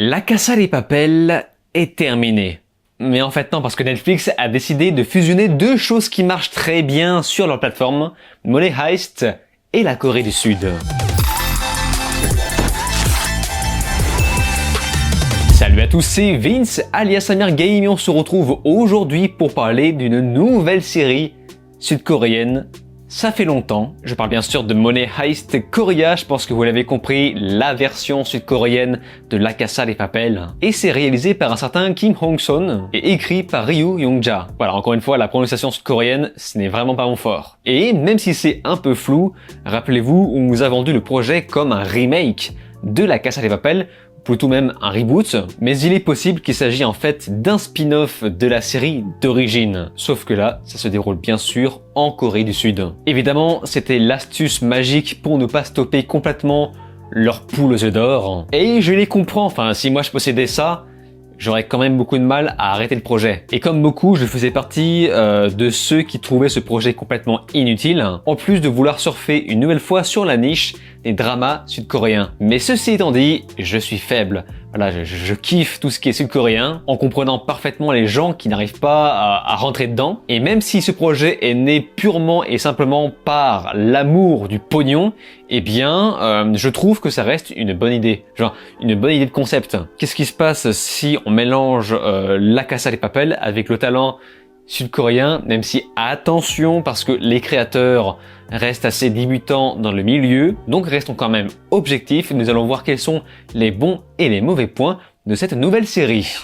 La Casa de Papel est terminée. Mais en fait non, parce que Netflix a décidé de fusionner deux choses qui marchent très bien sur leur plateforme, Money Heist et la Corée du Sud. Salut à tous, c'est Vince alias Amir Game et on se retrouve aujourd'hui pour parler d'une nouvelle série sud-coréenne. Ça fait longtemps, je parle bien sûr de Money Heist Korea, je pense que vous l'avez compris, la version sud-coréenne de La Casa de Papel. Et c'est réalisé par un certain Kim Hong-son et écrit par Ryu Yong-ja. Voilà, encore une fois, la prononciation sud-coréenne, ce n'est vraiment pas mon fort. Et même si c'est un peu flou, rappelez-vous, on nous a vendu le projet comme un remake de La Casa de Papel, plutôt même un reboot, mais il est possible qu'il s'agit en fait d'un spin-off de la série d'origine. Sauf que là, ça se déroule bien sûr en Corée du Sud. Évidemment, c'était l'astuce magique pour ne pas stopper complètement leur poule aux œufs d'or. Et je les comprends, enfin si moi je possédais ça, j'aurais quand même beaucoup de mal à arrêter le projet. Et comme beaucoup, je faisais partie de ceux qui trouvaient ce projet complètement inutile, en plus de vouloir surfer une nouvelle fois sur la niche des dramas sud-coréens. Mais ceci étant dit, je suis faible. Voilà, je kiffe tout ce qui est sud-coréen, en comprenant parfaitement les gens qui n'arrivent pas à rentrer dedans. Et même si ce projet est né purement et simplement par l'amour du pognon, eh bien, je trouve que ça reste une bonne idée. Genre, une bonne idée de concept. Qu'est-ce qui se passe si on mélange La Casa de Papel avec le talent sud-coréen, même si attention parce que les créateurs restent assez débutants dans le milieu, donc restons quand même objectifs et nous allons voir quels sont les bons et les mauvais points de cette nouvelle série.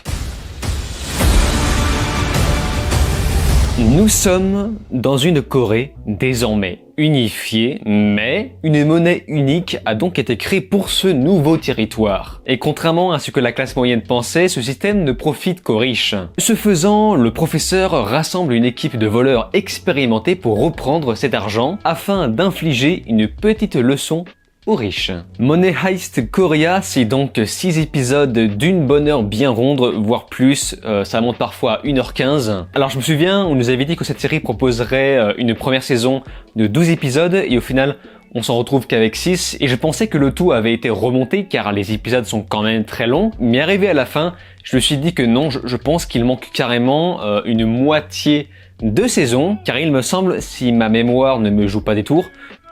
Nous sommes dans une Corée désormais unifiée, mais une monnaie unique a donc été créée pour ce nouveau territoire. Et contrairement à ce que la classe moyenne pensait, ce système ne profite qu'aux riches. Ce faisant, le professeur rassemble une équipe de voleurs expérimentés pour reprendre cet argent afin d'infliger une petite leçon aux riches. Money Heist Korea, c'est donc 6 épisodes d'une bonne heure bien ronde, voire plus, ça monte parfois à 1h15. Alors je me souviens, on nous avait dit que cette série proposerait une première saison de 12 épisodes et au final, on s'en retrouve qu'avec 6 et je pensais que le tout avait été remonté car les épisodes sont quand même très longs, mais arrivé à la fin, je me suis dit que non, je pense qu'il manque carrément une moitié de saison, car il me semble, si ma mémoire ne me joue pas des tours,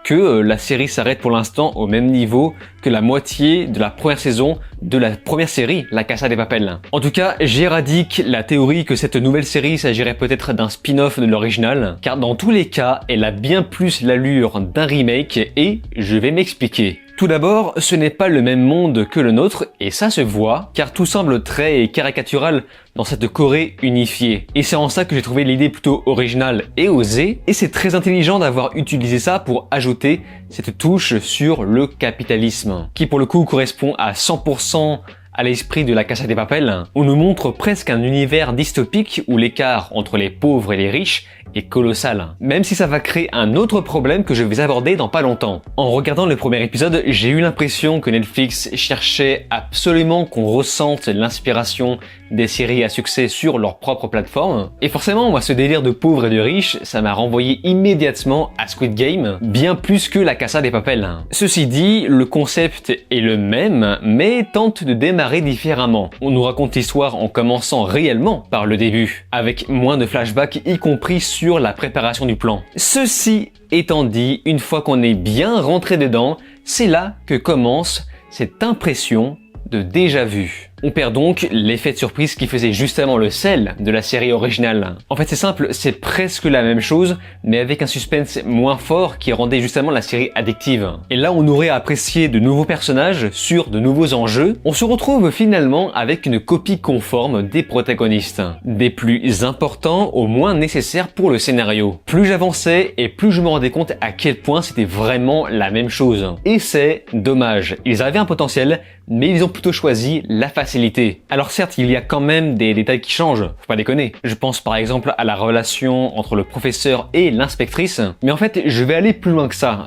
que la série s'arrête pour l'instant au même niveau que la moitié de la première saison de la première série, La Casa de Papel. En tout cas, j'éradique la théorie que cette nouvelle série s'agirait peut-être d'un spin-off de l'original, car dans tous les cas, elle a bien plus l'allure d'un remake et je vais m'expliquer. Tout d'abord, ce n'est pas le même monde que le nôtre, et ça se voit, car tout semble très caricatural dans cette Corée unifiée. Et c'est en ça que j'ai trouvé l'idée plutôt originale et osée, et c'est très intelligent d'avoir utilisé ça pour ajouter cette touche sur le capitalisme, qui pour le coup correspond à 100% à l'esprit de La Casa de Papel. On nous montre presque un univers dystopique où l'écart entre les pauvres et les riches est colossal. Même si ça va créer un autre problème que je vais aborder dans pas longtemps. En regardant le premier épisode, j'ai eu l'impression que Netflix cherchait absolument qu'on ressente l'inspiration des séries à succès sur leur propre plateforme. Et forcément, moi, ce délire de pauvres et de riches, ça m'a renvoyé immédiatement à Squid Game, bien plus que La Casa de Papel. Ceci dit, le concept est le même, mais tente de démarrer différemment. On nous raconte l'histoire en commençant réellement par le début, avec moins de flashbacks, y compris sur la préparation du plan. Ceci étant dit, une fois qu'on est bien rentré dedans, c'est là que commence cette impression de déjà-vu. On perd donc l'effet de surprise qui faisait justement le sel de la série originale. En fait c'est simple, c'est presque la même chose, mais avec un suspense moins fort qui rendait justement la série addictive. Et là on aurait apprécié de nouveaux personnages sur de nouveaux enjeux, on se retrouve finalement avec une copie conforme des protagonistes. Des plus importants au moins nécessaires pour le scénario. Plus j'avançais et plus je me rendais compte à quel point c'était vraiment la même chose. Et c'est dommage. Ils avaient un potentiel, mais ils ont plutôt choisi la facilité. Alors certes, il y a quand même des détails qui changent, faut pas déconner. Je pense par exemple à la relation entre le professeur et l'inspectrice, mais en fait, je vais aller plus loin que ça.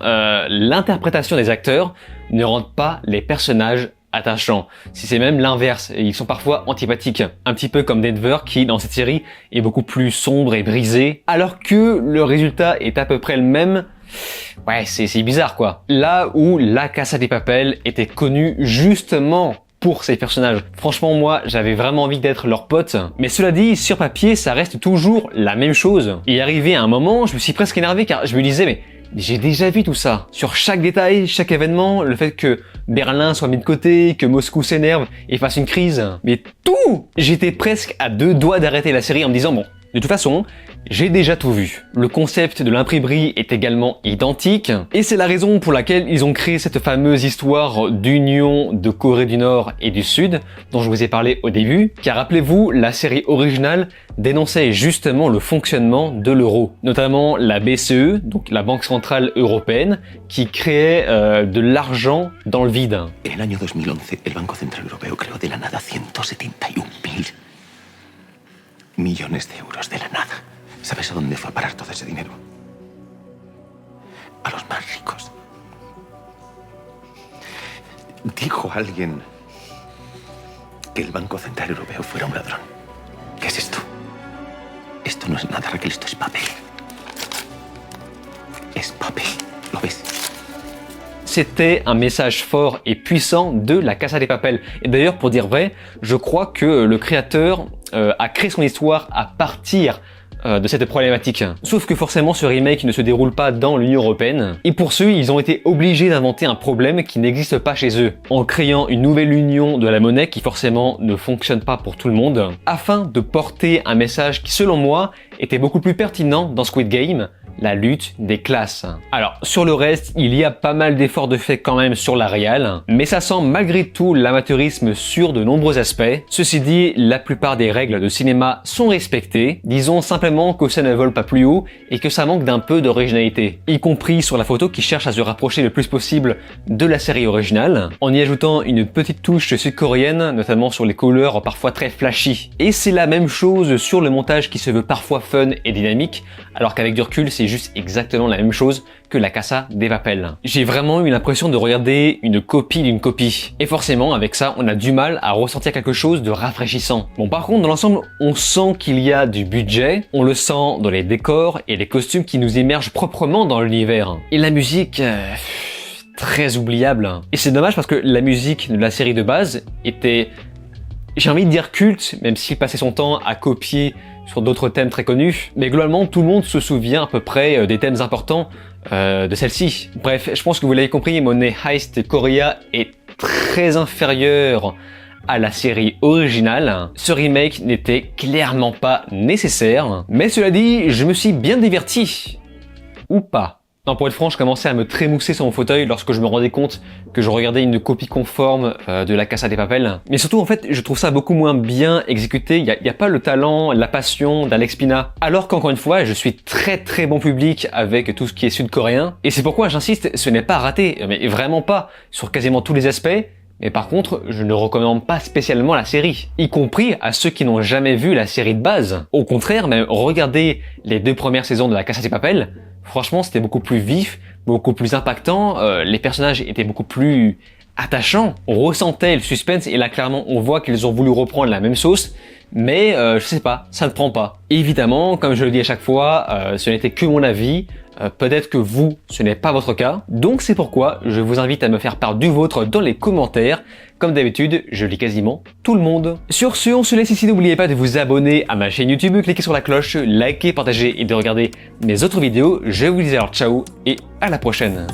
L'interprétation des acteurs ne rend pas les personnages attachants. Si c'est même l'inverse, ils sont parfois antipathiques. Un petit peu comme Denver qui, dans cette série, est beaucoup plus sombre et brisé, alors que le résultat est à peu près le même. Ouais, c'est bizarre quoi. Là où La Casa de Papel était connue justement pour ces personnages. Franchement, moi, j'avais vraiment envie d'être leur pote. Mais cela dit, sur papier, ça reste toujours la même chose. Et arrivé à un moment, je me suis presque énervé car je me disais, mais j'ai déjà vu tout ça. Sur chaque détail, chaque événement, le fait que Berlin soit mis de côté, que Moscou s'énerve et fasse une crise. Mais tout! J'étais presque à 2 doigts d'arrêter la série en me disant, bon, de toute façon, j'ai déjà tout vu. Le concept de l'imprimerie est également identique, et c'est la raison pour laquelle ils ont créé cette fameuse histoire d'union de Corée du Nord et du Sud, dont je vous ai parlé au début, car rappelez-vous, la série originale dénonçait justement le fonctionnement de l'euro, notamment la BCE, donc la Banque Centrale Européenne, qui créait de l'argent dans le vide. En el año 2011, el Banco Central Europeo creó de la nada 171.000 millones de euros de la nada. ¿Sabes a dónde fue a parar todo ese dinero? A los más ricos. Dijo alguien que el Banco Central Europeo fuera un ladrón. ¿Qué es esto? Esto no es nada, Raquel, esto es papel. Es papel, ¿lo ves? C'était un message fort et puissant de la Casa de Papel. Et d'ailleurs, pour dire vrai, je crois que le créateur a créé son histoire à partir de cette problématique. Sauf que forcément, ce remake ne se déroule pas dans l'Union Européenne. Et pour ce, ils ont été obligés d'inventer un problème qui n'existe pas chez eux, en créant une nouvelle union de la monnaie qui forcément ne fonctionne pas pour tout le monde, afin de porter un message qui, selon moi, était beaucoup plus pertinent dans Squid Game, la lutte des classes. Alors, sur le reste, il y a pas mal d'efforts de fait quand même sur la réal, mais ça sent malgré tout l'amateurisme sur de nombreux aspects. Ceci dit, la plupart des règles de cinéma sont respectées. Disons simplement que ça ne vole pas plus haut et que ça manque d'un peu d'originalité, y compris sur la photo qui cherche à se rapprocher le plus possible de la série originale, en y ajoutant une petite touche sud-coréenne, notamment sur les couleurs parfois très flashy. Et c'est la même chose sur le montage qui se veut parfois fun et dynamique, alors qu'avec du recul, c'est juste exactement la même chose que la Casa de Papel. J'ai vraiment eu l'impression de regarder une copie d'une copie. Et forcément, avec ça, on a du mal à ressentir quelque chose de rafraîchissant. Bon, par contre, dans l'ensemble, on sent qu'il y a du budget, on le sent dans les décors et les costumes qui nous immergent proprement dans l'univers. Et la musique... très oubliable. Et c'est dommage parce que la musique de la série de base était... j'ai envie de dire culte, même s'il passait son temps à copier sur d'autres thèmes très connus, mais globalement tout le monde se souvient à peu près des thèmes importants de celle-ci. Bref, je pense que vous l'avez compris, Money Heist Korea est très inférieur à la série originale. Ce remake n'était clairement pas nécessaire, mais cela dit, je me suis bien diverti. Ou pas. Non, pour être franc, je commençais à me trémousser sur mon fauteuil lorsque je me rendais compte que je regardais une copie conforme de la Casa de Papel. Mais surtout, en fait, je trouve ça beaucoup moins bien exécuté. Il y a pas le talent, la passion d'Alex Pina. Alors qu'encore une fois, je suis très bon public avec tout ce qui est sud-coréen. Et c'est pourquoi j'insiste, ce n'est pas raté, mais vraiment pas, sur quasiment tous les aspects. Mais par contre, je ne recommande pas spécialement la série, y compris à ceux qui n'ont jamais vu la série de base. Au contraire, même regarder les 2 premières saisons de la Casa de Papel, franchement, c'était beaucoup plus vif, beaucoup plus impactant, les personnages étaient beaucoup plus attachants. On ressentait le suspense et là, clairement, on voit qu'ils ont voulu reprendre la même sauce, mais je sais pas, ça ne prend pas. Évidemment, comme je le dis à chaque fois, ce n'était que mon avis. Peut-être que vous, ce n'est pas votre cas. Donc c'est pourquoi je vous invite à me faire part du vôtre dans les commentaires. Comme d'habitude, je lis quasiment tout le monde. Sur ce, on se laisse ici. N'oubliez pas de vous abonner à ma chaîne YouTube, cliquez sur la cloche, likez, partagez et de regarder mes autres vidéos. Je vous dis alors ciao et à la prochaine.